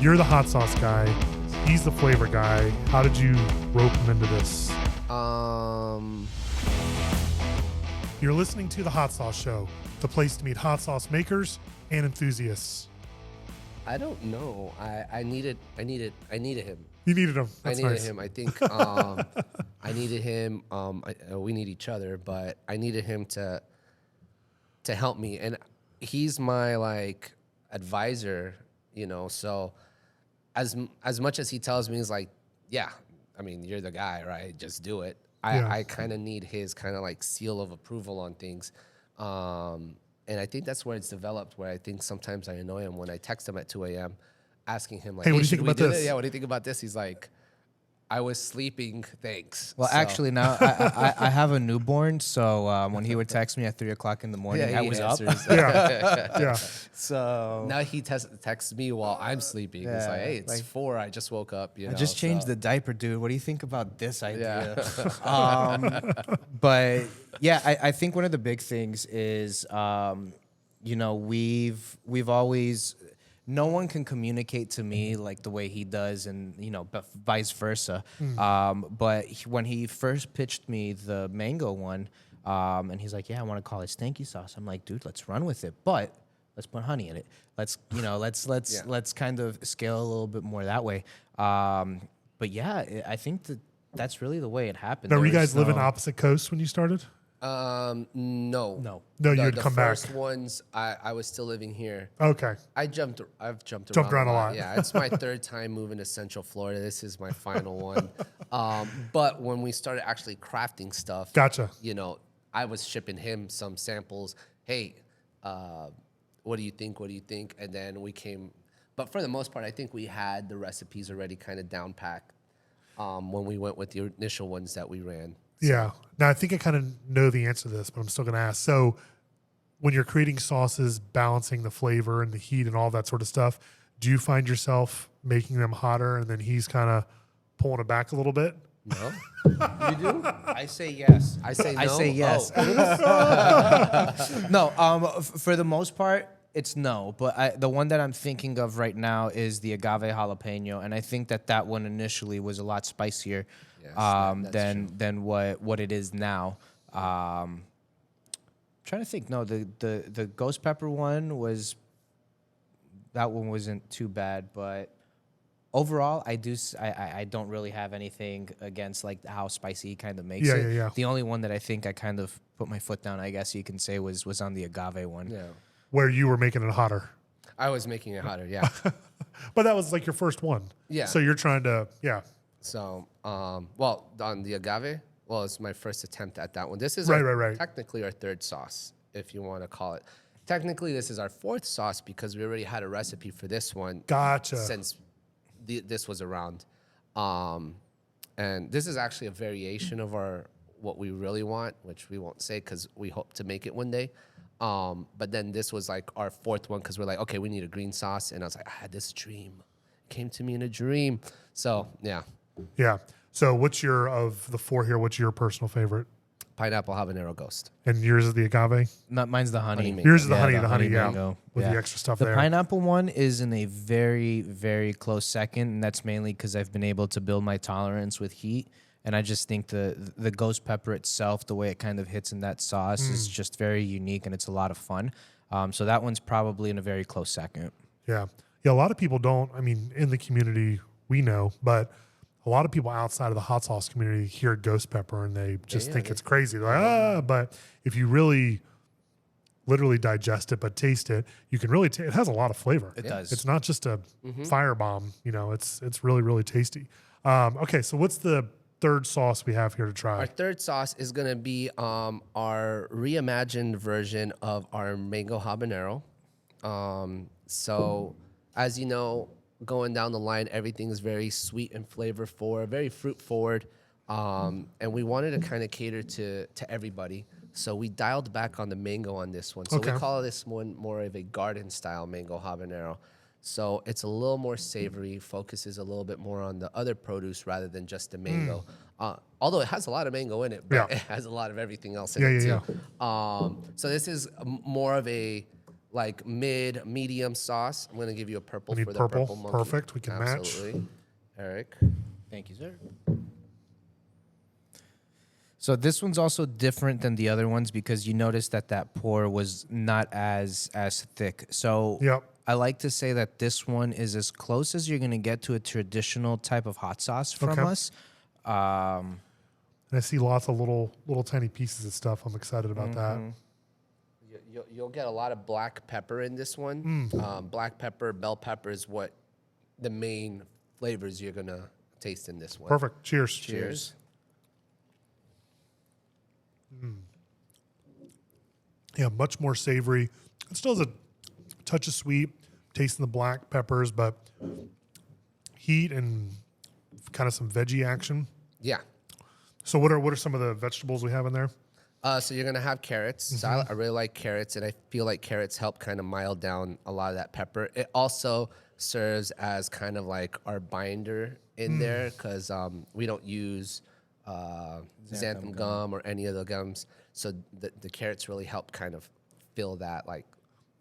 You're the hot sauce guy. He's the flavor guy. How did you rope him into this? You're listening to The Hot Sauce Show, the place to meet hot sauce makers and enthusiasts. I don't know. I needed him. You needed him. That's I needed nice. him. I think I needed him. We need each other, but I needed him to help me, and he's my like advisor, you know. So as much as he tells me, he's like, yeah, I mean, you're the guy, right? Just do it. I kind of need his kind of like seal of approval on things. And I think that's where it's developed, where I think sometimes I annoy him when I text him at 2 a.m. asking him, like, hey, what do you should think we about do this? it? Yeah, what do you think about this? He's like, I was sleeping, thanks. Well, So- actually, now I have a newborn, so when he would text me at 3 o'clock in the morning, yeah, I he was up. answers. Yeah. So Now he texts me while I'm sleeping. He's Yeah, like, hey, it's like- 4. I just woke up. You I know, just changed so- the diaper, dude. What do you think about this idea? Yeah. But yeah, I think one of the big things is, you know, we've always, no one can communicate to me like the way he does, and you know, vice versa. But when he first pitched me the mango one, and he's like, "Yeah, I want to call it Stanky Sauce." I'm like, "Dude, let's run with it, but let's put honey in it. Let's kind of scale a little bit more that way." But yeah, I think that's really the way it happened. Now, were you There guys was living no- opposite coasts when you started? No. No. No, you'd the come back. first ones, I was still living here. Okay. I've jumped around, Jumped around a lot. Yeah, it's my third time moving to Central Florida. This is my final one. But when we started actually crafting stuff, Gotcha. you know, I was shipping him some samples. Hey, what do you think? What do you think? And then we came. But for the most part, I think we had the recipes already kind of down packed when we went with the initial ones that we ran. Yeah. Now, I think I kind of know the answer to this, but I'm still going to ask. So, when you're creating sauces, balancing the flavor and the heat and all that sort of stuff, do you find yourself making them hotter and then he's kind of pulling it back a little bit? No, You do? I say yes. I say no. I say yes. No, for the most part, it's no. But the one that I'm thinking of right now is the agave jalapeno, and I think that one initially was a lot spicier Yes, that's than what it is now. Trying to think. No, the ghost pepper one wasn't too bad, but overall, I don't really have anything against like how spicy he kind of makes it. Yeah. The only one that I think I kind of put my foot down, I guess you can say, was on the agave one. Yeah, Where you were making it hotter. I was making it hotter. Yeah. But that was like your first one. Yeah. So you're trying to, yeah. So, well, on the agave, well, it's my first attempt at that one. This is Right. technically our third sauce, if you want to call it. Technically, this is our fourth sauce because we already had a recipe for this one Gotcha. since this was around. And this is actually a variation of what we really want, which we won't say because we hope to make it one day. But then this was like our fourth one because we're like, okay, we need a green sauce. And I was like, I had this dream. It came to me in a dream. So, yeah. Yeah. So of the four here, what's your personal favorite? Pineapple habanero ghost. And yours is the agave? Mine's the honey. Honey mango. Yours is the Yeah, honey, the the honey, honey yeah. mango. With Yeah. the extra stuff The there. pineapple one is in a very, very close second, and that's mainly because I've been able to build my tolerance with heat. And I just think the ghost pepper itself, the way it kind of hits in that sauce, is just very unique, and it's a lot of fun. So that one's probably in a very close second. Yeah. Yeah, a lot of people don't, I mean, in the community, we know, but a lot of people outside of the hot sauce community hear ghost pepper and they just think it's crazy. They're like, but if you really literally digest it but taste it, you can really it has a lot of flavor. It does. It's not just a firebomb, you know, it's really, really tasty. Okay, so what's the third sauce we have here to try? Our third sauce is going to be our reimagined version of our mango habanero. So, as you know, going down the line, everything is very sweet and flavor forward, very fruit forward. And we wanted to kind of cater to everybody. So we dialed back on the mango on this one. So Okay. we call this one more of a garden style mango habanero. So it's a little more savory, focuses a little bit more on the other produce rather than just the mango. Although it has a lot of mango in it, but Yeah. it has a lot of everything else in Yeah, it yeah, too. So this is more of a like medium sauce. I'm gonna give you a purple We need for the purple. purple monkey. Perfect. We can match. Absolutely. Eric. Thank you, sir. So this one's also different than the other ones because you noticed that pour was not as thick. So Yep. I like to say that this one is as close as you're gonna get to a traditional type of hot sauce from Okay. us. And I see lots of little tiny pieces of stuff. I'm excited about that. You'll get a lot of black pepper in this one. Black pepper, bell pepper is what the main flavors you're gonna taste in this one. Perfect. Cheers. Cheers. Yeah, much more savory. It still has a touch of sweet, tasting the black peppers, but heat and kind of some veggie action. Yeah. So what are some of the vegetables we have in there? So you're gonna have carrots. So I really like carrots, and I feel like carrots help kind of mild down a lot of that pepper. It also serves as kind of like our binder in there because we don't use xanthan gum or any of the gums. So the carrots really help kind of fill that like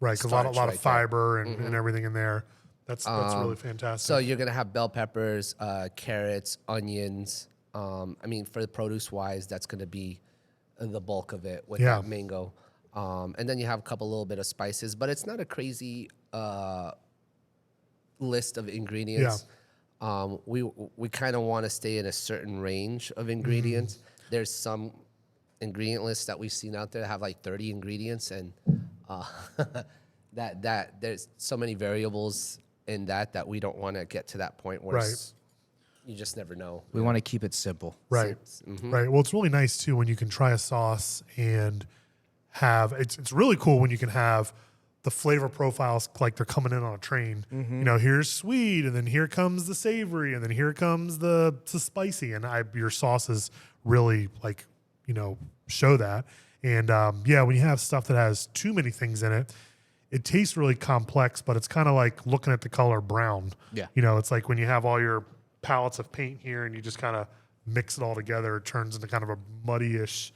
Right, because a lot starch of right there. fiber and everything in there. That's really fantastic. So you're gonna have bell peppers, carrots, onions. I mean, for the produce wise, that's gonna be the bulk of it with that mango. And then you have a couple little bit of spices, but it's not a crazy list of ingredients. We kind of want to stay in a certain range of ingredients. There's some ingredient lists that we've seen out there that have like 30 ingredients, and that there's so many variables in that we don't want to get to that point where you just never know. We want to keep it simple. Right. Right. Well, it's really nice too when you can try a sauce and have it's really cool when you can have the flavor profiles like they're coming in on a train. You know, here's sweet, and then here comes the savory, and then here comes the spicy, and your sauces really like, you know, show that. And when you have stuff that has too many things in it, it tastes really complex, but it's kind of like looking at the color brown. Yeah. You know, it's like when you have all your palettes of paint here and you just kind of mix it all together, it turns into kind of a muddyish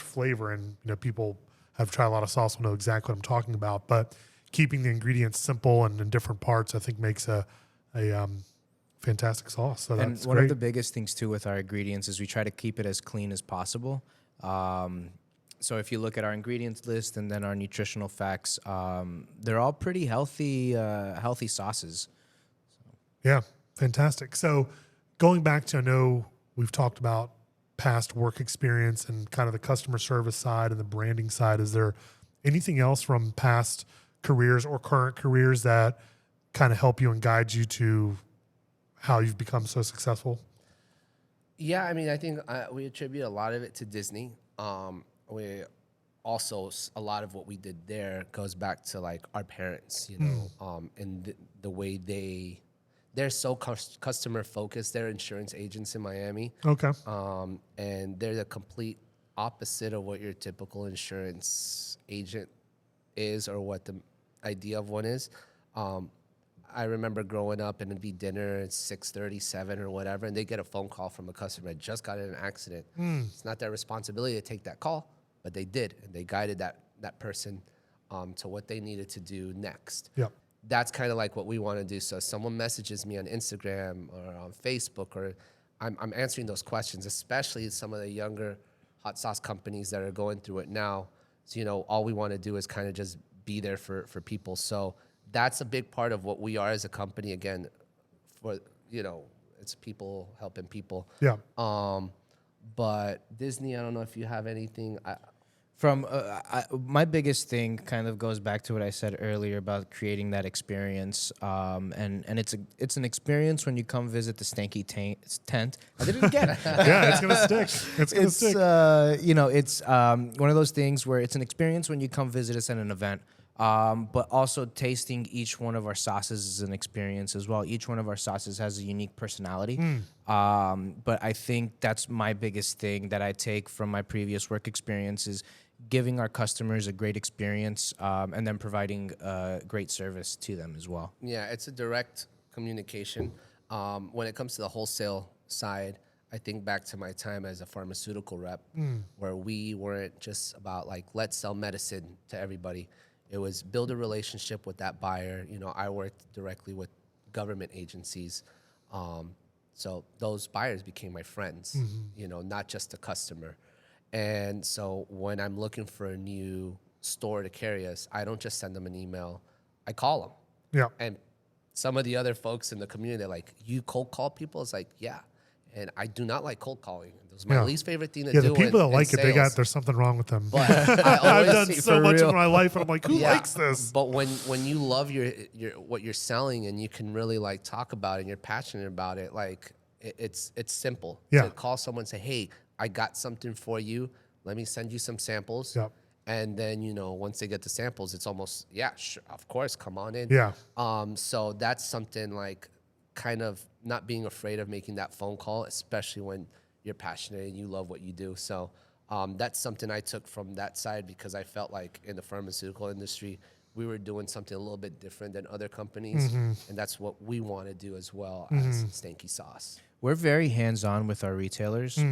flavor. And, you know, people have tried a lot of sauce will know exactly what I'm talking about. But keeping the ingredients simple and in different parts, I think makes a fantastic sauce. So And that's one great. of the biggest things too with our ingredients is we try to keep it as clean as possible. So if you look at our ingredients list and then our nutritional facts, they're all pretty healthy sauces. Yeah, fantastic. So going back to, I know we've talked about past work experience and kind of the customer service side and the branding side. Is there anything else from past careers or current careers that kind of help you and guide you to how you've become so successful? Yeah, I mean, I think we attribute a lot of it to Disney. We also, a lot of what we did there goes back to like our parents, you know, and the way they're so customer focused. They're insurance agents in Miami. Okay. And they're the complete opposite of what your typical insurance agent is or what the idea of one is. I remember growing up and it'd be dinner at 6:30, 7 or whatever, and they get a phone call from a customer that just got in an accident. It's not their responsibility to take that call, but they did, and they guided that person to what they needed to do next. Yeah. That's kind of like what we want to do. So if someone messages me on Instagram or on Facebook, or I'm answering those questions, especially some of the younger hot sauce companies that are going through it now. So, you know, all we want to do is kind of just be there for people. So that's a big part of what we are as a company. Again, for, you know, it's people helping people. Yeah. But Disney, I don't know if you have anything. My biggest thing kind of goes back to what I said earlier about creating that experience, and it's an experience when you come visit the Stanky tent. I did it again. Yeah, it's gonna stick. It's gonna stick. You know, it's one of those things where it's an experience when you come visit us at an event. But also tasting each one of our sauces is an experience as well. Each one of our sauces has a unique personality. But I think that's my biggest thing that I take from my previous work experience is giving our customers a great experience, and then providing great service to them as well. Yeah, it's a direct communication. When it comes to the wholesale side, I think back to my time as a pharmaceutical rep, where we weren't just about like, let's sell medicine to everybody. It was build a relationship with that buyer. You know, I worked directly with government agencies. So those buyers became my friends, you know, not just a customer. And so when I'm looking for a new store to carry us, I don't just send them an email. I call them. Yeah. And some of the other folks in the community, they're like, you cold call people? It's like, yeah. And I do not like cold calling. It was my least favorite thing to do. Yeah, the people that in like it, sales. there's something wrong with them. But I've done see, so for much real. in my life, and I'm like, who Yeah, likes this? But when you love your what you're selling and you can really like talk about it and you're passionate about it, like it's simple. Yeah. To call someone and say, hey, I got something for you. Let me send you some samples. Yep. And then, you know, once they get the samples, it's almost, yeah, sure, of course, come on in. Yeah. So that's something like kind of not being afraid of making that phone call, especially when you're passionate and you love what you do. So that's something I took from that side because I felt like in the pharmaceutical industry, we were doing something a little bit different than other companies. And that's what we want to do as well as Stanky Sauce. We're very hands-on with our retailers.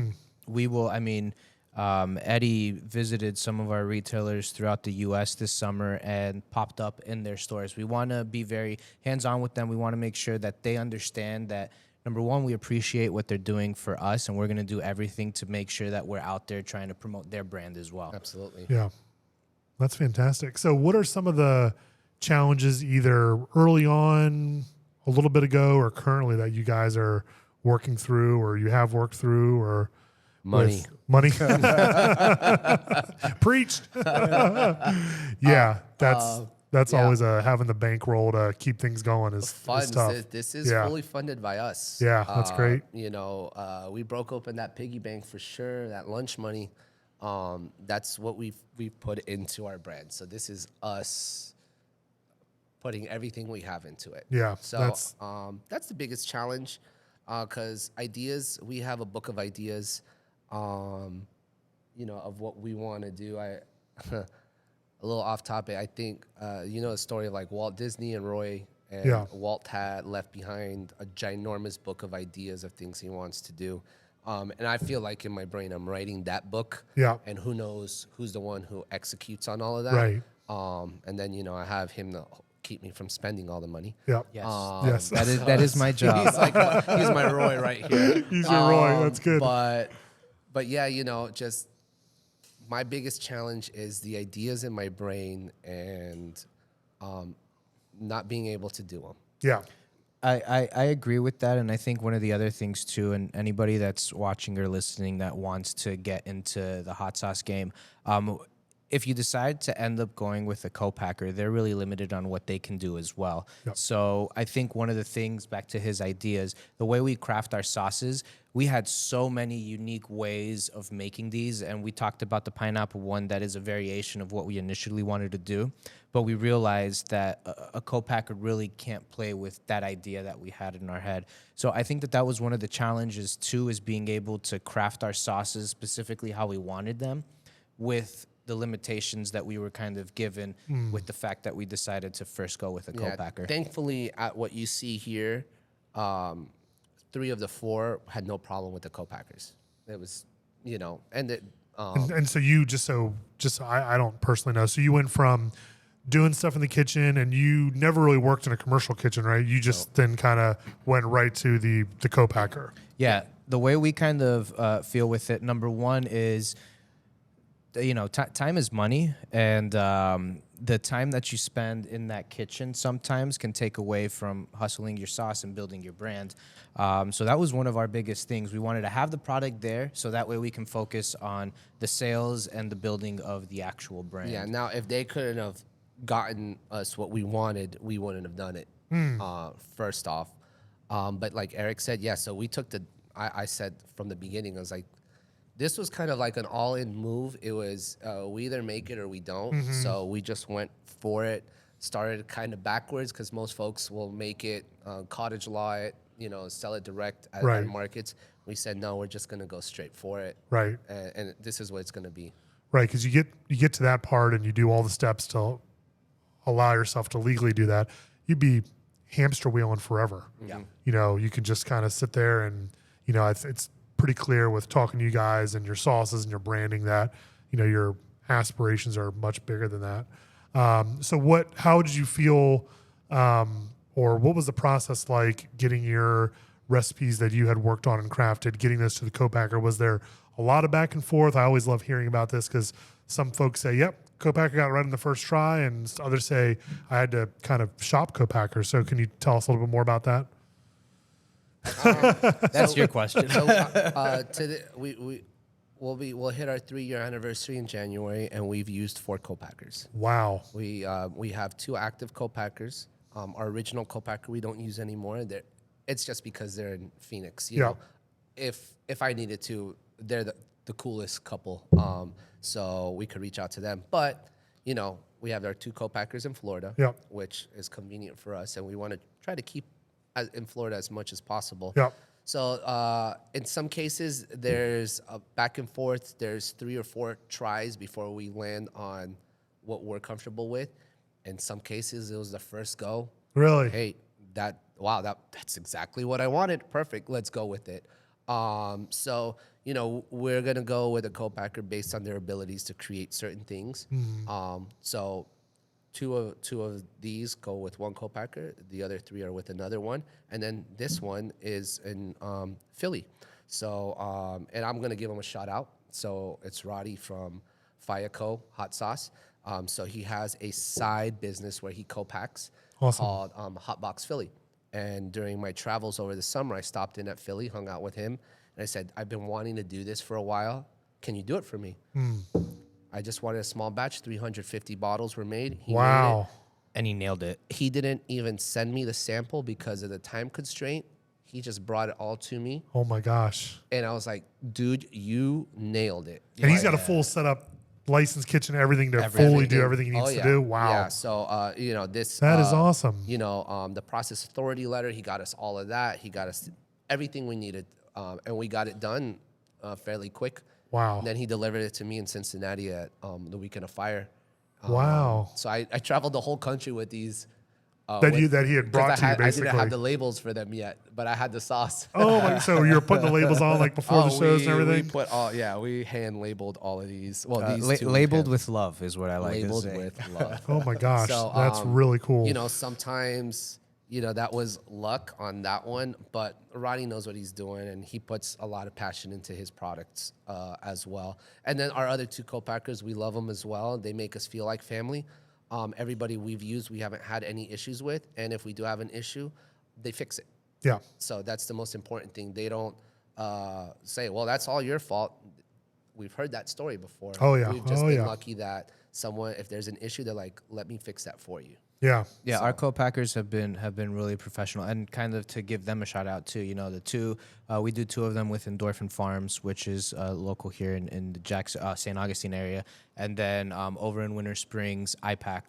We will, I mean, Eddie visited some of our retailers throughout the U.S. this summer and popped up in their stores. We want to be very hands-on with them. We want to make sure that they understand that, number one, we appreciate what they're doing for us, and we're going to do everything to make sure that we're out there trying to promote their brand as well. Absolutely. Yeah. That's fantastic. So what are some of the challenges either early on, a little bit ago, or currently that you guys are working through or you have worked through or Money. Money. Preached. Yeah. That's always having the bankroll to keep things going is Funds. tough. This is fully funded by us. Yeah, that's great. You know, we broke open that piggy bank for sure. That lunch money, that's what we've put into our brand. So this is us putting everything we have into it. Yeah, So that's the biggest challenge, because ideas. We have a book of ideas, you know, of what we want to do. A little off topic, I think, you know, the story of like Walt Disney and Roy, and Walt had left behind a ginormous book of ideas of things he wants to do. And I feel like in my brain, I'm writing that book. Yeah. And who knows who's the one who executes on all of that. Right. And then, you know, I have him to keep me from spending all the money. Yep. Yes. Yes. That is my job. He's my Roy right here. He's your Roy. That's good. But yeah, you know, just my biggest challenge is the ideas in my brain and not being able to do them. Yeah. I agree with that, and I think one of the other things too, and anybody that's watching or listening that wants to get into the hot sauce game, if you decide to end up going with a co-packer, they're really limited on what they can do as well. Yep. So I think one of the things, back to his ideas, the way we craft our sauces, we had so many unique ways of making these, and we talked about the pineapple one that is a variation of what we initially wanted to do, but we realized that a co-packer really can't play with that idea that we had in our head. So I think that was one of the challenges too, is being able to craft our sauces specifically how we wanted them with the limitations that we were kind of given with the fact that we decided to first go with a co-packer. Thankfully, at what you see here, 3 of the 4 had no problem with the co-packers. It was, you know, and it. And so you I don't personally know. So you went from doing stuff in the kitchen, and you never really worked in a commercial kitchen, right? You just then kind of went right to the co-packer. Yeah, the way we kind of feel with it, number one is, you know, time is money, and the time that you spend in that kitchen sometimes can take away from hustling your sauce and building your brand. So that was one of our biggest things. We wanted to have the product there, so that way we can focus on the sales and the building of the actual brand. Yeah. Now, if they couldn't have gotten us what we wanted, we wouldn't have done it. First off, but like Eric said, yeah. So we took I said from the beginning, I was like, this was kind of like an all-in move. It was we either make it or we don't. So we just went for it. Started kind of backwards because most folks will make it, cottage law it, you know, sell it direct at markets. We said no, we're just gonna go straight for it. Right. And this is what it's gonna be. Right, because you get to that part and you do all the steps to allow yourself to legally do that. You'd be hamster wheeling forever. Yeah. You know, you can just kind of sit there and, you know, it's pretty clear with talking to you guys and your sauces and your branding that, you know, your aspirations are much bigger than that. So how did you feel, or what was the process like getting your recipes that you had worked on and crafted, getting those to the co-packer? Was there a lot of back and forth? I always love hearing about this because some folks say, yep, co-packer got it right in the first try, and others say I had to kind of shop co-packer. So can you tell us a little bit more about that? That's your question. So we'll hit our 3-year anniversary in January, and we've used 4 co-packers. Wow. We have 2 active co-packers. Our original co-packer we don't use anymore. It's just because they're in Phoenix. You know, if I needed to, they're the coolest couple. So we could reach out to them. But you know, we have our 2 co-packers in Florida, which is convenient for us, and we want to try to keep in Florida as much as possible. So in some cases, there's a back and forth. There's 3 or 4 tries before we land on what we're comfortable with. In some cases, it was the first go. Really? Hey, that's exactly what I wanted. Perfect. Let's go with it. So, you know, we're going to go with a co-packer based on their abilities to create certain things. So two of these go with one co-packer. The other 3 are with another one. And then this one is in Philly. So, and I'm going to give him a shout out. So it's Roddy from Fireco Hot Sauce. So he has a side business where he co-packs called Hotbox Philly. And during my travels over the summer, I stopped in at Philly, hung out with him, and I said, I've been wanting to do this for a while. Can you do it for me? I just wanted a small batch. 350 bottles were made. He made it. And he nailed it. He didn't even send me the sample because of the time constraint. He just brought it all to me. Oh my gosh. And I was like, dude, you nailed it. And he's got a full setup, licensed kitchen, everything to fully do everything he needs to do. Wow. Yeah. So, you know, that is awesome. You know, the process authority letter, he got us all of that. He got us everything we needed. And we got it done fairly quick. Wow. And then he delivered it to me in Cincinnati at the weekend of fire. Wow. So I traveled the whole country with these. That he had brought to you, basically. I didn't have the labels for them yet, but I had the sauce. Oh, so you were putting the labels on like before the shows and everything? We hand labeled all of these. Well, these 2 labeled with love is what I like labeled to say. with love. Oh my gosh, So, that's really cool. You know, sometimes, you know, that was luck on that one, but Roddy knows what he's doing, and he puts a lot of passion into his products as well. And then our other 2 co-packers, we love them as well. They make us feel like family. Everybody we've used, we haven't had any issues with. And if we do have an issue, they fix it. Yeah. So that's the most important thing. They don't say, well, that's all your fault. We've heard that story before. Oh, yeah. We've just been lucky that someone, if there's an issue, they're like, let me fix that for you. Yeah. Yeah, our co-packers have been really professional, and kind of to give them a shout out too. You know, the 2 we do 2 of them with Endorphin Farms, which is local here in the St. Augustine area, and then over in Winter Springs, IPAC.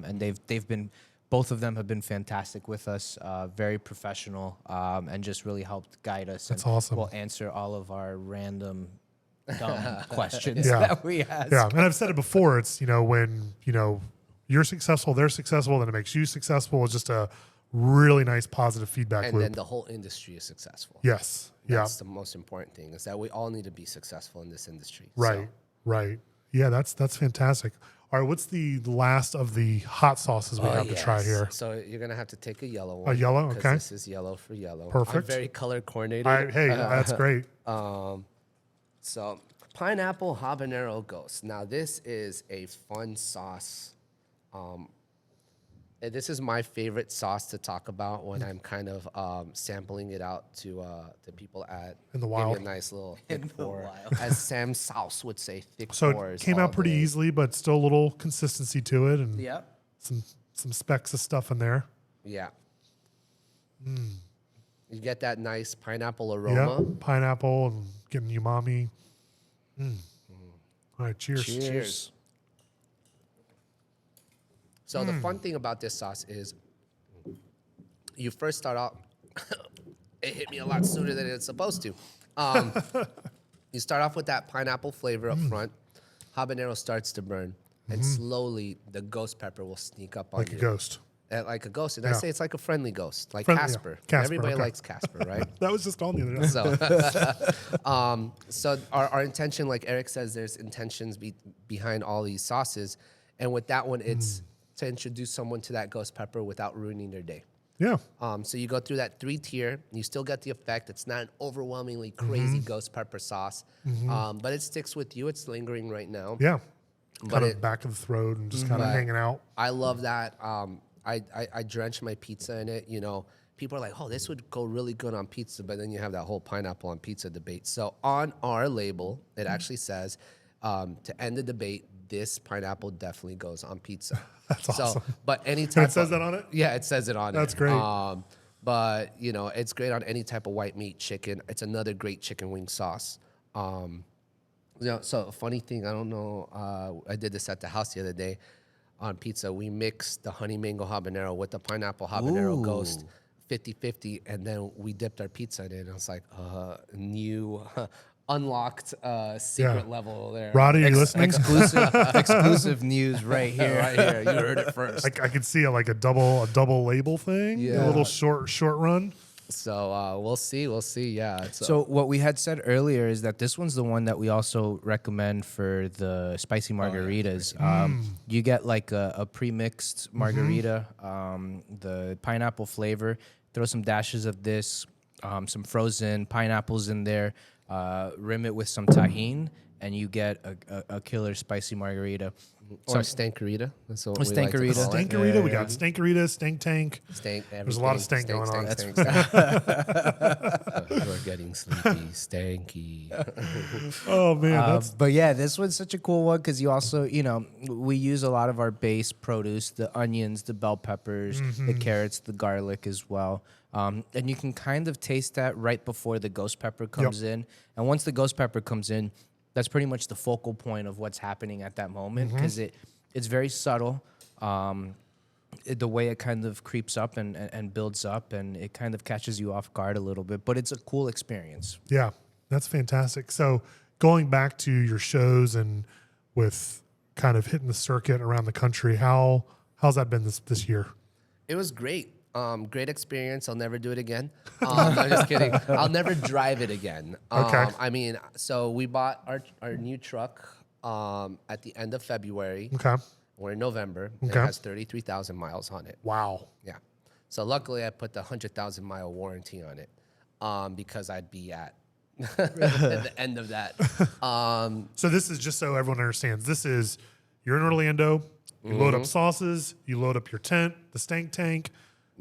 And they've been, both of them have been fantastic with us, very professional, and just really helped guide us. That's and awesome. will answer all of our random dumb questions that we ask. Yeah, and I've said it before. It's, you know, when, you know, you're successful, they're successful, then it makes you successful. It's just a really nice positive feedback and loop. then the whole industry is successful. Yes. That's the most important thing, is that we all need to be successful in this industry. Right. Right. Yeah, that's fantastic. All right, what's the last of the hot sauces we have to try here? So you're going to have to take a yellow one. A yellow, okay. This is yellow for yellow. Perfect. I'm very color coordinated. Hey, that's great. So pineapple habanero ghost. Now this is a fun sauce. And this is my favorite sauce to talk about when I'm kind of sampling it out to people at in the wild. Give you a nice little thick pour, as Sam Sauce would say, thick so pours. So it came out pretty easily, but still a little consistency to it, and some specks of stuff in there. Yeah. You get that nice pineapple aroma. Yeah, pineapple and getting umami. All right, cheers. Cheers. So the fun thing about this sauce is you first start out, it hit me a lot sooner than it's supposed to. You start off with that pineapple flavor up front. Habanero starts to burn. And slowly the ghost pepper will sneak up on you. Like a ghost. Like a ghost. And I say it's like a friendly ghost, like Friendly, Casper. Casper, Everybody okay. likes Casper, right? That was just on the other day. So our intention, like Eric says, there's intentions behind all these sauces, And with that one, it's to introduce someone to that ghost pepper without ruining their day. Yeah. So you go through that 3-tier. You still get the effect. It's not an overwhelmingly crazy ghost pepper sauce, but it sticks with you. It's lingering right now. Yeah. But Kind of back of the throat and just kind of hanging out. I love that. I drench my pizza in it. You know, people are like, "Oh, this would go really good on pizza," but then you have that whole pineapple on pizza debate. So on our label, it actually says, to end the debate, this pineapple definitely goes on pizza. That's awesome. But any type And it says that on it? Yeah, it says it on it. That's great. But you know, it's great on any type of white meat chicken. It's another great chicken wing sauce. You know, so a funny thing, I don't know, I did this at the house the other day on pizza. We mixed the honey mango habanero with the pineapple habanero ghost 50-50, and then we dipped our pizza in it. And I was like, new unlocked secret level there. Roddy, are you listening? Exclusive news right here. Right here. You heard it first. I could see like a double label thing. Yeah. A little short run. So we'll see. We'll see. Yeah. So what we had said earlier is that this one's the one that we also recommend for the spicy margaritas. You get like a pre-mixed margarita, the pineapple flavor. Throw some dashes of this, some frozen pineapples in there. Rim it with some tahini, and you get a killer spicy margarita. Or stankerita. That's what we like to Stankerita. call it. Stankerita. We got Stankerita, Stank Tank. Stank. There's a lot of stank going on. We're getting sleepy. Stanky. Oh man, But yeah, this one's such a cool one because you also, you know, we use a lot of our base produce, the onions, the bell peppers, the carrots, the garlic as well. And you can kind of taste that right before the ghost pepper comes in. And once the ghost pepper comes in, that's pretty much the focal point of what's happening at that moment because it's very subtle. The way it kind of creeps up and builds up, and it kind of catches you off guard a little bit, but it's a cool experience. yeah, that's fantastic. So going back to your shows and with kind of hitting the circuit around the country, how's that been this year? It was great. Great experience. I'll never do it again. I'm just kidding. I'll never drive it again. Okay. I mean, so we bought our new truck at the end of February. Okay. We're in November. And Okay. it has 33,000 miles on it. Wow. Yeah. So luckily, I put the 100,000 mile warranty on it because I'd be at the end of that. So this is just so everyone understands. This is you're in Orlando. You load up sauces. You load up your tent, the stank tank,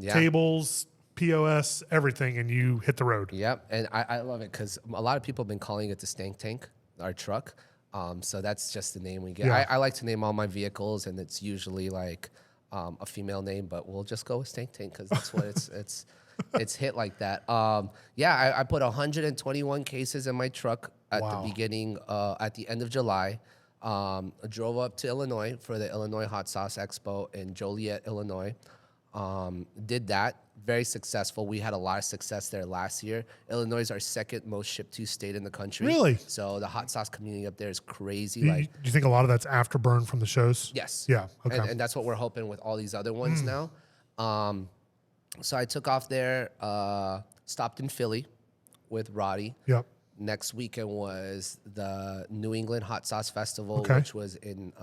tables, POS, everything, and you hit the road. Yep, and I love it because a lot of people have been calling it the Stank Tank, our truck. So that's just the name we get. Yeah. I like to name all my vehicles, and it's usually like a female name, but we'll just go with Stank Tank because that's what it's hit like that. I put 121 cases in my truck at the beginning, at the end of July. I drove up to Illinois for the Illinois Hot Sauce Expo in Joliet, Illinois. Did that. Very successful. We had a lot of success there last year. Illinois is our second most shipped to state in the country. Really? So the hot sauce community up there is crazy. Do you think a lot of that's afterburn from the shows? Yes. Yeah. Okay. And that's what we're hoping with all these other ones now. So I took off there, stopped in Philly with Roddy. Yep. Next weekend was the New England Hot Sauce Festival, Okay. which was in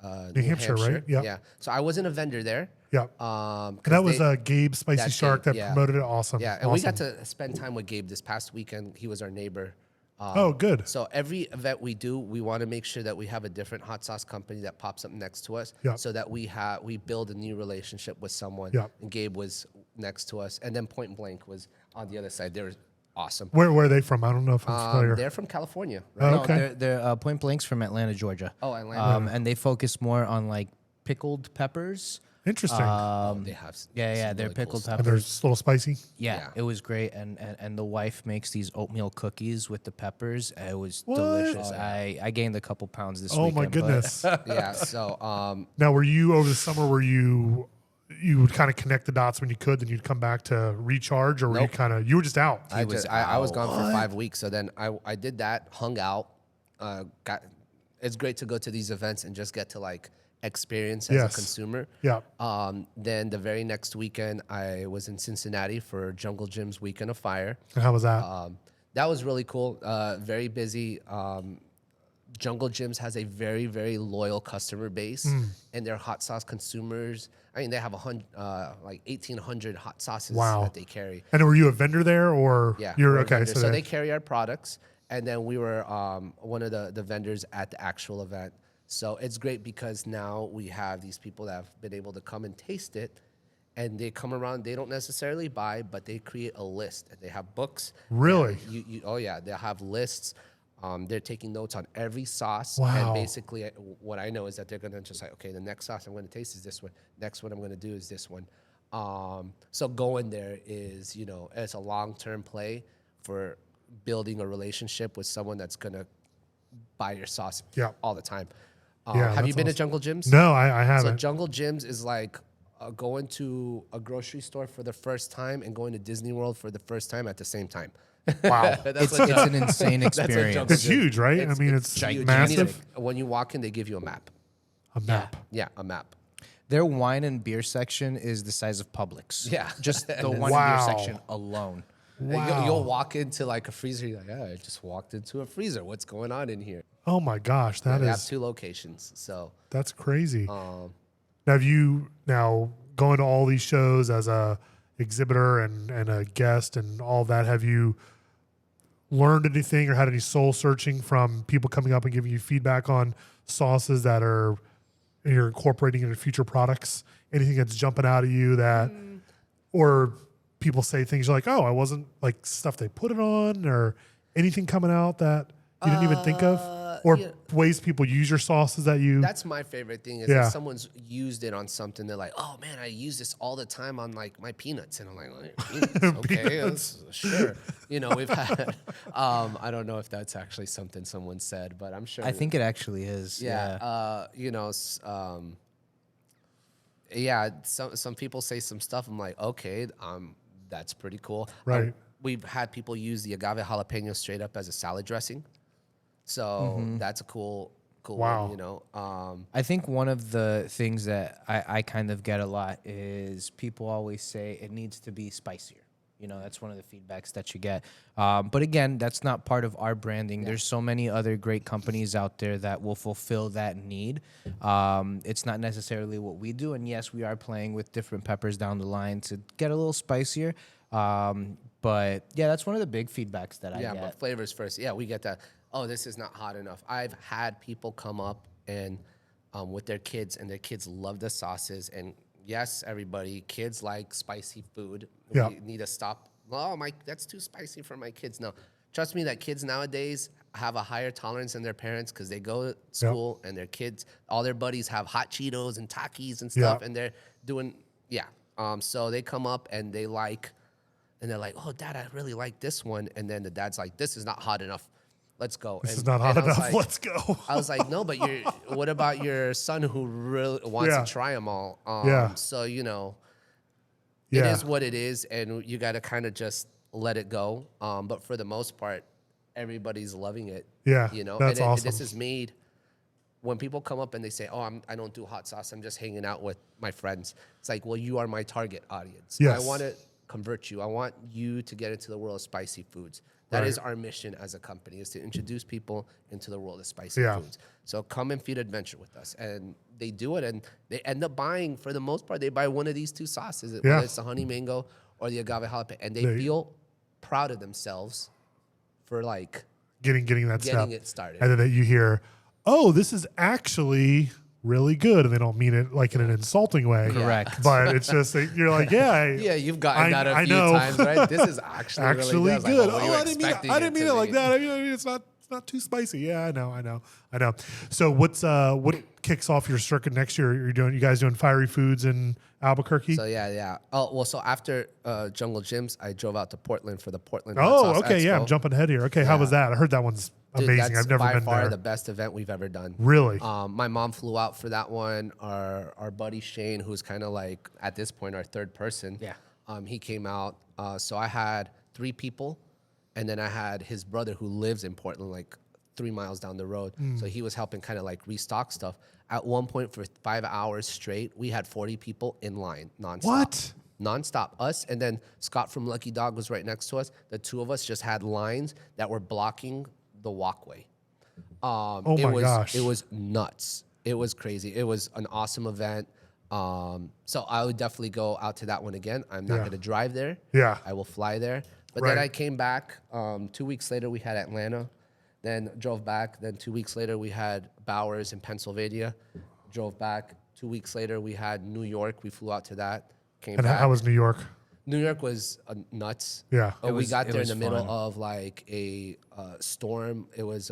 New Hampshire, right? Yep. Yeah. So I wasn't a vendor there. Yep. And that was Gabe Spicy Shark that promoted it. Awesome. Yeah, and awesome. we got to spend time with Gabe this past weekend. He was our neighbor. Oh, good. So every event we do, we want to make sure that we have a different hot sauce company that pops up next to us, Yep. so that we build a new relationship with someone. Yep. And Gabe was next to us, and then Point Blank was on the other side. They were awesome. Where are they from? I don't know if I'm familiar. They're from California. Oh, Right? okay. No, they're Point Blank's from Atlanta, Georgia. Oh, Atlanta. And they focus more on like pickled peppers. Interesting. They have. They're some really pickled cool and peppers. they're just a little spicy. Yeah, it was great, and the wife makes these oatmeal cookies with the peppers. It was What? delicious. I gained a couple pounds this Oh weekend. my but- goodness. stuff. Yeah. So Now, were you over the summer? Were you would kind of connect the dots when you could, then you'd come back to recharge, or were you were just out? I was gone for 5 weeks. So then I did that, hung out. It's great to go to these events and just get to like experience as Yes. a consumer. Yeah. Then the very next weekend, I was in Cincinnati for Jungle Gym's Weekend of Fire. And how was that? That was really cool. Very busy. Jungle Gyms has a very, very loyal customer base, and their hot sauce consumers. I mean, they have 1,800 hot sauces that they carry. And were you a vendor there, or you're we're a okay? vendor. So they carry our products, and then we were one of the vendors at the actual event. So it's great because now we have these people that have been able to come and taste it, and they come around. They don't necessarily buy, but they create a list, and they have books. Really? Oh yeah, they have lists. They're taking notes on every sauce. Wow. And basically what I know is that they're going to just like, okay, the next sauce I'm going to taste is this one. Next one I'm going to do is this one. So going there is, it's a long-term play for building a relationship with someone that's going to buy your sauce all the time. Have you been to Jungle Gyms? No, I haven't. So Jungle Gyms is like going to a grocery store for the first time and going to Disney World for the first time at the same time. Wow. It's an insane experience. It's huge, right? It's massive. When you walk in, they give you a map. A map. Yeah, a map. Their wine and beer section is the size of Publix. Yeah. Just the wine and beer section alone. Wow. You'll walk into like a freezer. You're like, I just walked into a freezer. What's going on in here? Oh my gosh, they have 2 locations. So that's crazy. Now, have you going to all these shows as a exhibitor and a guest and all that? Have you learned anything or had any soul searching from people coming up and giving you feedback on sauces that you're incorporating into future products? Anything that's jumping out at you that, or people say things you're like, oh, I wasn't like stuff they put it on, or anything coming out that you didn't even think of, or ways people use your sauces that you. That's my favorite thing is if someone's used it on something. They're like, oh man, I use this all the time on like my peanuts, and I'm like, peanuts? Okay, sure. We've had. I don't know if that's actually something someone said, but I'm sure. I think it actually is. Yeah. Some people say some stuff. I'm like, okay, that's pretty cool. Right. We've had people use the agave jalapeno straight up as a salad dressing. So that's a cool one, I think one of the things that I kind of get a lot is people always say it needs to be spicier. That's one of the feedbacks that you get. But again, that's not part of our branding. There's so many other great companies out there that will fulfill that need. It's not necessarily what we do. And yes, we are playing with different peppers down the line to get a little spicier. But yeah, that's one of the big feedbacks that I get. Yeah, but flavors first. Yeah, we get that. Oh, this is not hot enough. I've had people come up and with their kids, and their kids love the sauces. And yes, everybody, kids like spicy food. Yeah. We need to stop. Oh, that's too spicy for my kids. No, trust me that kids nowadays have a higher tolerance than their parents because they go to school and their kids, all their buddies have hot Cheetos and Takis and stuff, and they're doing, so they come up and they're like, oh, Dad, I really like this one. And then the dad's like, this is not hot enough. Let's go. This is not hot enough. Like, let's go. I was like, no, but what about your son who really wants to try them all? So, it is what it is, and you got to kind of just let it go. But for the most part, everybody's loving it. Yeah, that's awesome. This is made when people come up and they say, oh, I don't do hot sauce. I'm just hanging out with my friends. It's like, well, you are my target audience. Yes. I want to convert you. I want you to get into the world of spicy foods. That is our mission as a company, is to introduce people into the world of spicy foods. So come and feed adventure with us. And they do it, and they end up buying, for the most part, they buy one of these 2 sauces, whether it's the honey mango or the agave jalapeno. And they feel proud of themselves for like getting it started. And then you hear, oh, this is actually really good, and they don't mean it like in an insulting way. Correct. But it's just you're like, you've gotten that a few times, right? This is actually really good. Like, I didn't mean it like that. I mean, it's not too spicy. Yeah, I know. So what kicks off your circuit next year? You guys doing fiery foods in Albuquerque? So yeah. Oh well, so after Jungle Gyms, I drove out to Portland for the Portland. Oh, okay, yeah. I'm jumping ahead here. Okay, how was that? I heard that one's amazing. I've never been there. By far the best event we've ever done. Really? My mom flew out for that one. Our buddy Shane, who's kind of like at this point our third person. Yeah. He came out. So I had 3 people, and then I had his brother who lives in Portland, like 3 miles down the road. So he was helping kind of like restock stuff. At one point for 5 hours straight, we had 40 people in line nonstop. What? Nonstop. Us, and then Scott from Lucky Dog was right next to us. The 2 of us just had lines that were blocking the walkway. Oh my gosh. It was nuts. It was crazy. It was an awesome event. So I would definitely go out to that one again. I'm not going to drive there. Yeah. I will fly there. But Right. then I came back. 2 weeks later, we had Atlanta. Then drove back. Then 2 weeks later, we had Bowers in Pennsylvania. Drove back. 2 weeks later, we had New York. We flew out to that. Came And back. how was New York? New York was nuts. Yeah. We got it there in was the middle fun. of like a storm. It was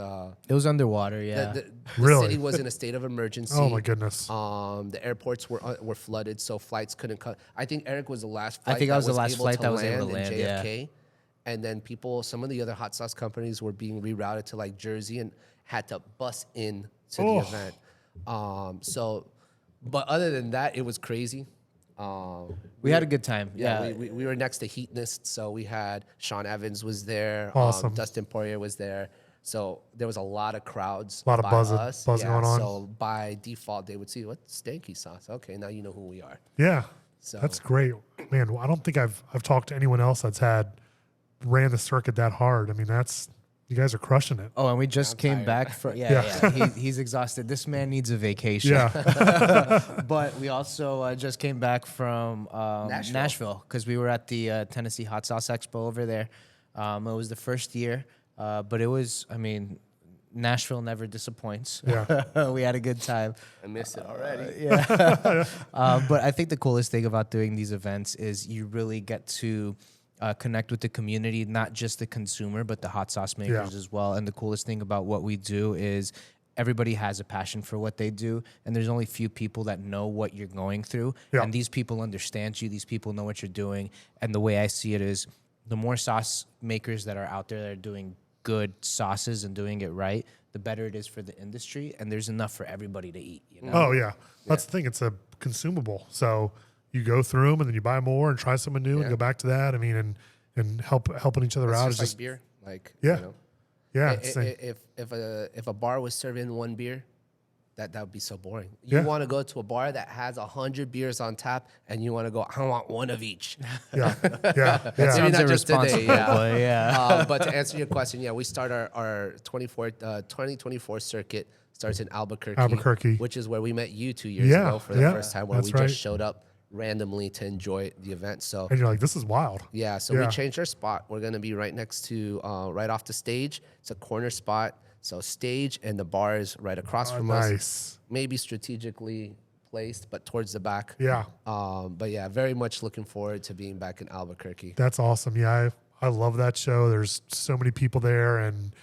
It was underwater, yeah. the Really? city was in a state of emergency. Oh my goodness. The airports were flooded, so flights couldn't come. I think Eric was the last flight. I think I was the last able flight to that was able to land land, in yeah. JFK. And then some of the other hot sauce companies were being rerouted to like Jersey and had to bus in to the event. But other than that, it was crazy. We had a good time. Yeah, we were next to Heatnist, so we had Sean Evans was there. Awesome. Dustin Poirier was there. So there was a lot of crowds. A lot of by buzz us. going on. So by default, they would see what Stanky Sauce. Okay, now you know who we are. Yeah. So- That's great. Man, I don't think I've talked to anyone else that's ran the circuit that hard. I mean, you guys are crushing it. Oh, and we just came tired. back from he's exhausted. This man needs a vacation. Yeah. But we also just came back from Nashville. Nashville because we were at the Tennessee Hot Sauce Expo over there. It was the first year, but it was, I mean, Nashville never disappoints. Yeah. We had a good time. I miss it already. But I think the coolest thing about doing these events is you really get to connect with the community, not just the consumer, but the hot sauce makers as well. And the coolest thing about what we do is everybody has a passion for what they do, and there's only few people that know what you're going through. Yeah. And these people understand you. These people know what you're doing. And the way I see it is the more sauce makers that are out there that are doing good sauces and doing it right, the better it is for the industry, and there's enough for everybody to eat. You know? Oh yeah. That's the thing. It's a consumable. So you go through them and then you buy more and try something new and go back to that. I mean, and helping each other out is It's just just like beer. Like Yeah. You know, yeah. I- it's I- like- if a bar was serving one beer, that would be so boring. You Yeah. want to go to a bar that has 100 beers on tap, and you want to go, I want one of each. yeah. Yeah. Yeah. Maybe Sounds not just today, irresponsible, but yeah. But to answer your question, yeah, we start our 2024 circuit starts in Albuquerque. which is where we met you 2 years Yeah, ago for the yeah, first time, where that's we right. just showed up randomly to enjoy the event. So And you're like, this is wild. yeah, so we changed our spot. We're gonna be right next to, right off the stage. It's a corner spot. So stage and the bar is right across from us. Nice. Maybe strategically placed, but towards the back. Yeah. But yeah, very much looking forward to being back in Albuquerque. That's awesome. Yeah. I love that show. There's so many people there, and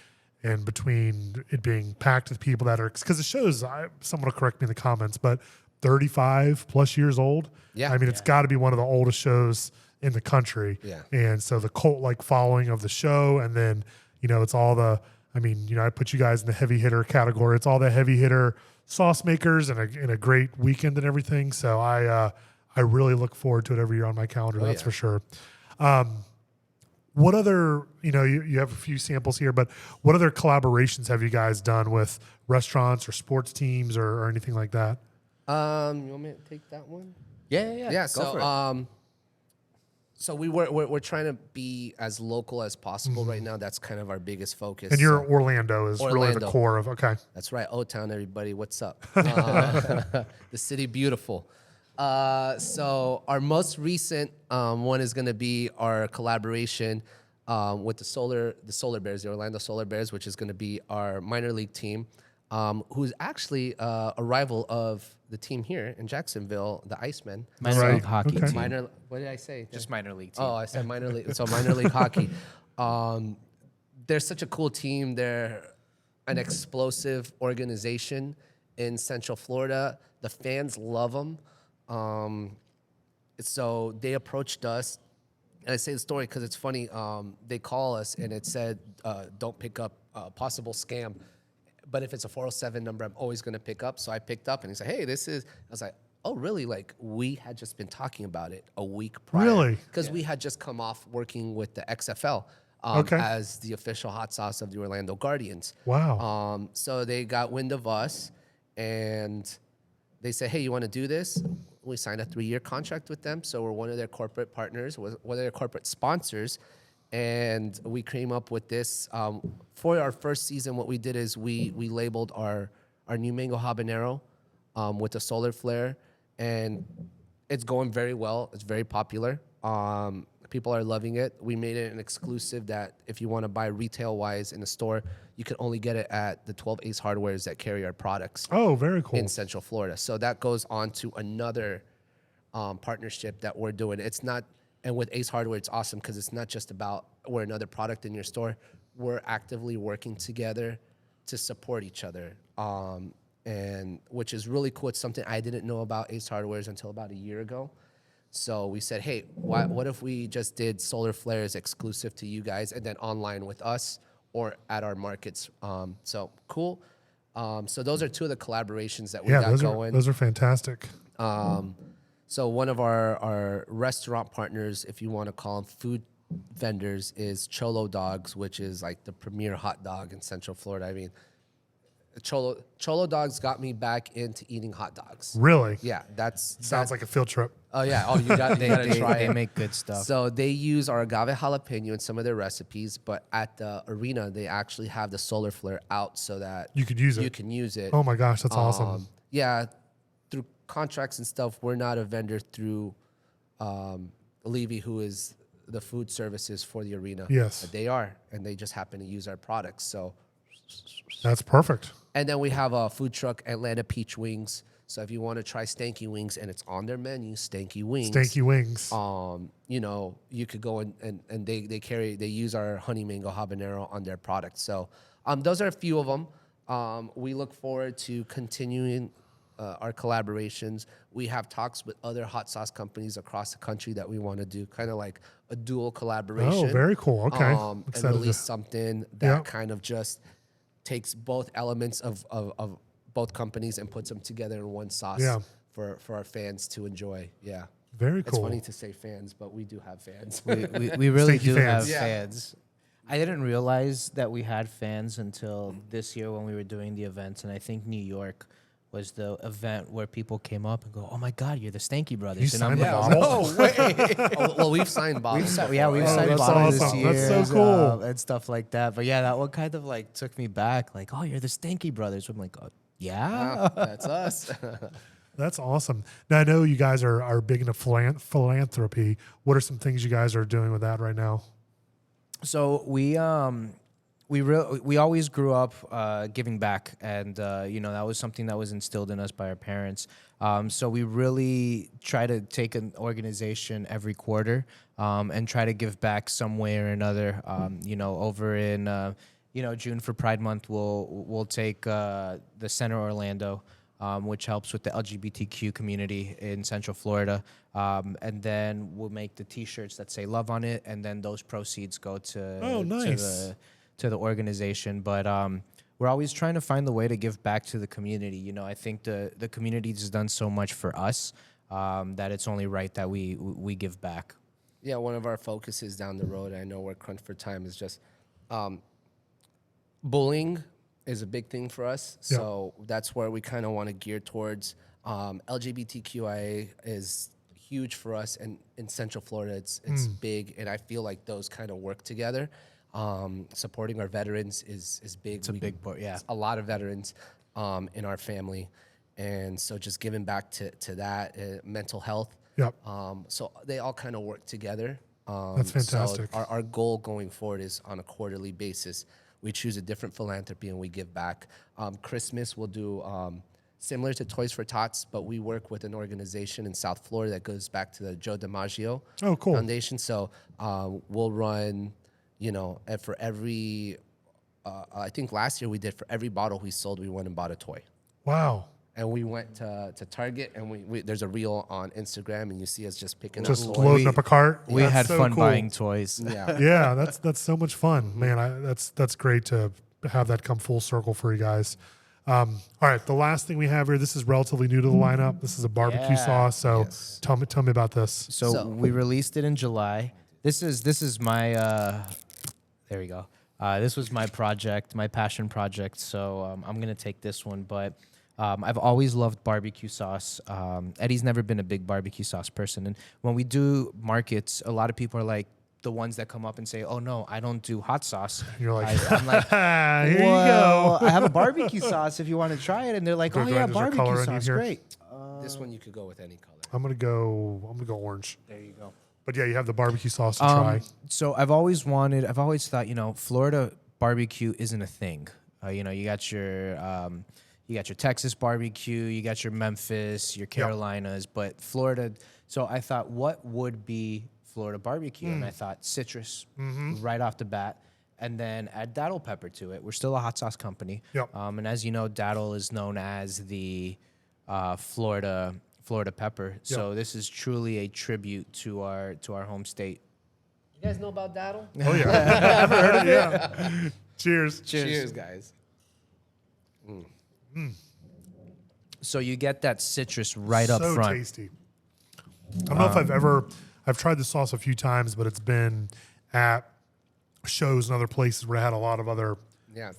between it being packed with people that are, because the show's, someone will correct me in the comments, but 35 plus years old. Yeah. I mean, it's got to be one of the oldest shows in the country. Yeah. And so the cult like following of the show, and then, it's all I put you guys in the heavy hitter category. It's all the heavy hitter sauce makers and a great weekend and everything. So I really look forward to it every year on my calendar. That's for sure. What other, you have a few samples here, but what other collaborations have you guys done with restaurants or sports teams or anything like that? You want me to take that one? Yeah. Yeah. Go for it. So we're trying to be as local as possible right now. That's kind of our biggest focus. And your Orlando is really the Orlando. core of, okay. That's right, O-Town, everybody. What's up? The city beautiful. So our most recent one is going to be our collaboration with the Solar Bears, the Orlando Solar Bears, which is going to be our minor league team, who's actually a rival of the team here in Jacksonville, the Icemen. Minor league hockey Okay. team. What did I say? Just minor league team. Oh, I said minor league. So minor league hockey. They're such a cool team. They're an explosive organization in Central Florida. The fans love them. So they approached us. And I say the story because it's funny. They call us and it said, don't pick up possible scam. But if it's a 407 number, I'm always going to pick up. So I picked up and he said, hey, I was like, oh, really? Like, we had just been talking about it a week prior. Really? Because we had just come off working with the XFL Okay. as the official hot sauce of the Orlando Guardians. Wow. So they got wind of us and they said, hey, you want to do this? We signed a 3-year contract with them. So we're one of their corporate partners, one of their corporate sponsors. and we came up with this. For our first season, what we did is we labeled our new mango habanero with a solar flare, and it's going very well. It's very popular. People are loving it. We made it an exclusive that if you want to buy retail-wise in the store, you can only get it at the 12 Ace Hardwares that carry our products. Oh, very cool. In Central Florida. So that goes on to another partnership that we're doing. It's not, and with Ace Hardware, it's awesome because it's not just about we're another product in your store. We're actively working together to support each other, and which is really cool. It's something I didn't know about Ace Hardwares until about a year ago. So we said, hey, what if we just did solar flares exclusive to you guys and then online with us or at our markets? So cool. So those are two of the collaborations that we got going. Those are fantastic. So one of our restaurant partners, if you want to call them food vendors, is Cholo Dogs, which is like the premier hot dog in Central Florida. I mean, Cholo Dogs got me back into eating hot dogs. Really? Yeah, Sounds like a field trip. Oh yeah. Oh, you gotta try it. They make good stuff. So they use our agave jalapeno in some of their recipes, but at the arena they actually have the solar flare out so that you could use it. You can use it. Oh my gosh, that's awesome. Yeah, through contracts and stuff, we're not a vendor through Levy, who is the food services for the arena. Yes, but they are, and they just happen to use our products. So that's perfect. And then we have a food truck, Atlanta Peach Wings. So if you want to try Stanky Wings, and it's on their menu, Stanky Wings. Stanky Wings. You know, you could go and they use our honey mango habanero on their product. So those are a few of them. We look forward to continuing our collaborations. We have talks with other hot sauce companies across the country that we want to do kind of like a dual collaboration. Oh, very cool. Okay. And release something that kind of just takes both elements of both companies and puts them together in one sauce for our fans to enjoy. Yeah. Very cool. It's funny to say fans, but we do have fans. We really Stanky do fans. have fans. I didn't realize that we had fans until this year when we were doing the events, and I think New York was the event where people came up and go, "Oh my God, you're the Stanky Brothers!" You and I'm signed like, the "No way!" Well, we've signed bottles. We've signed that's bottles awesome. this year. That's so cool. And stuff like that. But yeah, that one kind of like took me back. Like, oh, you're the Stanky Brothers. I'm like, oh, yeah, That's us. That's awesome. Now I know you guys are big into philanthropy. What are some things you guys are doing with that right now? So we always grew up giving back, and that was something that was instilled in us by our parents. So we really try to take an organization every quarter and try to give back some way or another. Over in June for Pride Month, we'll take the Center Orlando, which helps with the LGBTQ community in Central Florida. And then we'll make the T-shirts that say love on it, and then those proceeds go to to the organization. But we're always trying to find the way to give back to the community. You know, I think the community has done so much for us that it's only right that we give back. Yeah, one of our focuses down the road, I know we're crunched for time, is just bullying is a big thing for us. Yeah. So that's where we kind of want to gear towards. LGBTQIA is huge for us, and in Central Florida, it's big, and I feel like those kind of work together. Supporting our veterans is big. It's a big part, yeah. A lot of veterans in our family, and so just giving back to that, mental health. Yep. So they all kind of work together. That's fantastic. So our goal going forward is on a quarterly basis, we choose a different philanthropy and we give back. Christmas we'll do similar to Toys for Tots, but we work with an organization in South Florida that goes back to the Joe DiMaggio Foundation. So we'll run, and for every, I think last year we did, for every bottle we sold, we went and bought a toy. Wow. And we went to Target, and we there's a reel on Instagram, and you see us just picking Just up loading up a cart. We That's had so fun cool. buying toys. Yeah. Yeah, that's so much fun, man. That's great to have that come full circle for you guys. All right, the last thing we have here. This is relatively new to the lineup. This is a barbecue sauce. So Yes. tell me about this. So we released it in July. This is my there we go. This was my project, my passion project. So I'm gonna take this one, but I've always loved barbecue sauce. Eddie's never been a big barbecue sauce person, and when we do markets, a lot of people are like, the ones that come up and say, "Oh no, I don't do hot sauce." You're like, I'm like, here you well, go. I have a barbecue sauce if you want to try it. And they're like, Do "Oh I yeah, need to color barbecue I need sauce, here? great." This one you could go with any color. I'm gonna go orange. There you go. But yeah, you have the barbecue sauce to try. So I've always thought, Florida barbecue isn't a thing. You got your Texas barbecue, you got your Memphis, your Carolinas, but Florida. So I thought, what would be Florida barbecue? And I thought citrus right off the bat, and then add daddle pepper to it. We're still a hot sauce company. Yep. And as you know, daddle is known as the Florida pepper. So this is truly a tribute to our home state. You guys know about daddle? Oh yeah, ever heard of it? Yeah. Cheers. Cheers, guys. So you get that citrus right up front. So tasty. I don't know if I've tried the sauce a few times, but it's been at shows and other places where I had a lot of other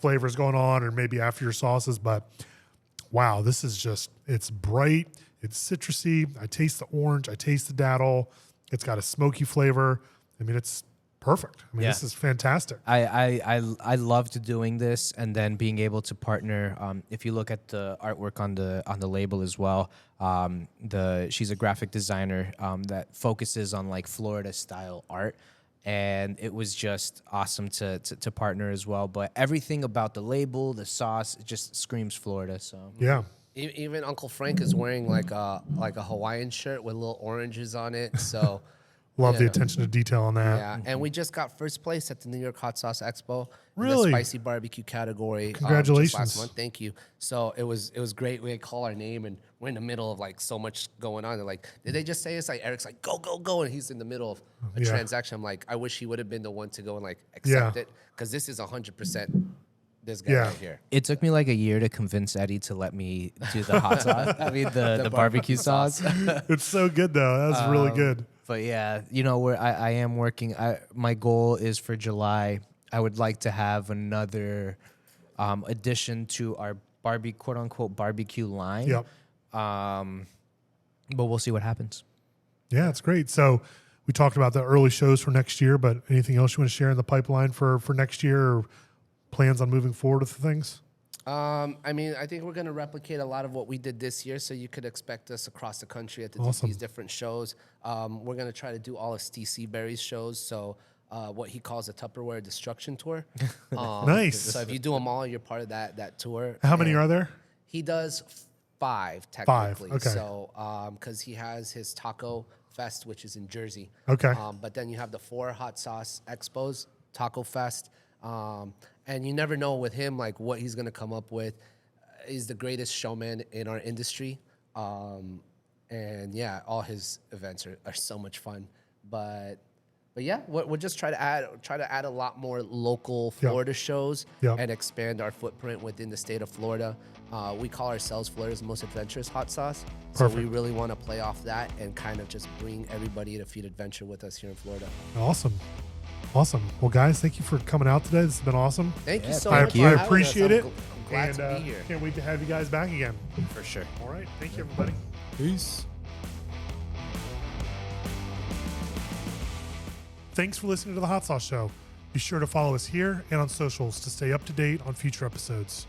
flavors going on, or maybe after your sauces. But wow, this is just, it's bright, it's citrusy. I taste the orange, I taste the daddle. It's got a smoky flavor. I mean, it's perfect. I mean, this is fantastic. I loved doing this, and then being able to partner. If you look at the artwork on the label as well, she's a graphic designer that focuses on like Florida style art, and it was just awesome to partner as well. But everything about the label, the sauce, it just screams Florida. So Yeah. Even Uncle Frank is wearing like a Hawaiian shirt with little oranges on it. So. Love the attention to detail on that. Yeah, and we just got first place at the New York Hot Sauce Expo. Really? In the spicy barbecue category. Congratulations. Just last month. Thank you. So it was great. We call our name, and we're in the middle of like so much going on. They're like, did they just say it's like Eric's like go go go, and he's in the middle of a transaction. I'm like, I wish he would have been the one to go and like accept it, because this is 100% this guy right here. it took me like a year to convince Eddie to let me do the hot sauce. I mean the barbecue sauce. It's so good though. That's really good. But yeah, where I am working. My goal is for July. I would like to have another addition to our quote unquote barbecue line. Yep. But we'll see what happens. Yeah, it's great. So we talked about the early shows for next year, but anything else you want to share in the pipeline for next year, or plans on moving forward with the things? I mean, I think we're going to replicate a lot of what we did this year, so you could expect us across the country at these different shows. We're going to try to do all of Steve Seabury's shows, so what he calls a Tupperware Destruction Tour. Nice. So if you do them all, you're part of that tour. How many are there? He does 5, technically. Okay. So, because he has his Taco Fest, which is in Jersey. Okay. But then you have the 4 Hot Sauce Expos, Taco Fest. And you never know with him, like, what he's going to come up with. He's the greatest showman in our industry. And, yeah, all his events are so much fun. But yeah, we'll just try to add a lot more local Florida shows and expand our footprint within the state of Florida. We call ourselves Florida's most adventurous hot sauce. So we really want to play off that and kind of just bring everybody to feed adventure with us here in Florida. Awesome. Well, guys, thank you for coming out today. This has been awesome. Thank you so I much. for having us. appreciate it. I'm glad to be here. Can't wait to have you guys back again. For sure. All right. Thank you, everybody. Peace. Thanks for listening to The Hot Sauce Show. Be sure to follow us here and on socials to stay up to date on future episodes.